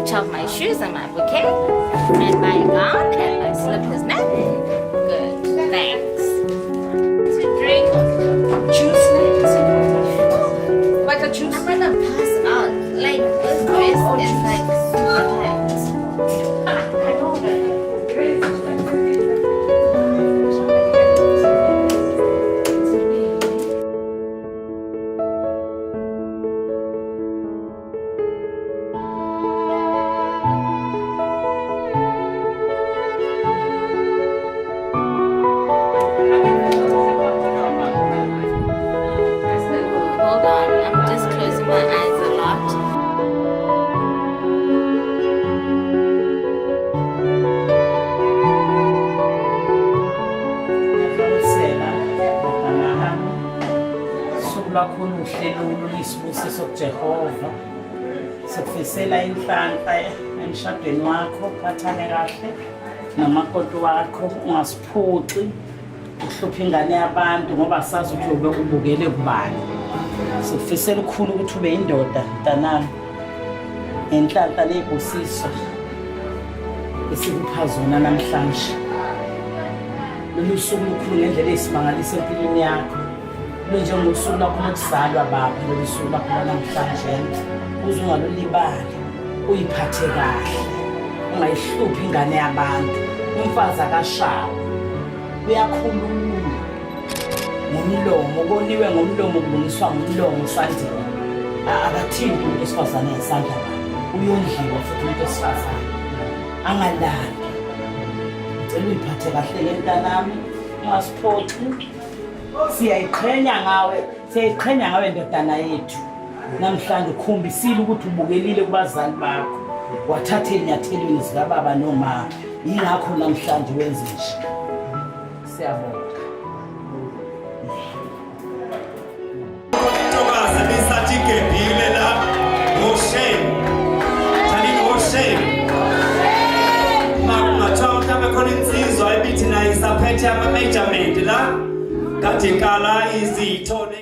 each of my shoes and my bouquet, and my gown and my slippers now. Good, thanks. To drink, juice night. What a juice? I'm gonna pass out. Like this dress is like super tight. I know that. Hold on, I'm just closing my eyes a lot. Lwakho oluhle luyisibusiso kuJehova. Sikufisela inhlanhla emshadweni wakho, uphathane kahle nomakoti wakho, ungasiphuci uhluphe ingane yabantu ngoba sazi ukuthi ube ubukele kubani. Sikufisela ukukhulu ukuthi ube indoda mntanami enhlanhla nezibusiso esikupha zona namhlanje. Lolu suku lukhulu ngendlela ezimangalisa empilweni yakho. Njengosuku lakho lokuzalwa baba, lolu suku lakho namhlanje uze ungalulibali, uyiphathe kahle, ungayihluphi ingane yabantu. Umfazi akashawa, uyakhuluma ngomlomo, uboniwe ngomlomo, kulungiswa ngomlomo usandile. Akathinti umuntu wesifazane ngesandla baba, uyondliwa futhi umuntu wesifazane angalali. Ngicela uyiphathe kahle ke mntanami, ungasiphoxi. Siyayiqhenya ngawe ndodana yethu. Namhlanje ukhombisile ukuthi ubukelile kubazali bakho, wathatha ezinyathelweni zikababa nomama. Yingakho namhlanje wenze nje. Siyabonga. Ntokazi bisathi gebhile la ngoshame. Thani ngoshame. Makungathiwa mhlawumbe khona insizwa ebithi nayo isaphethe ama-measurement la. Kade kala izitho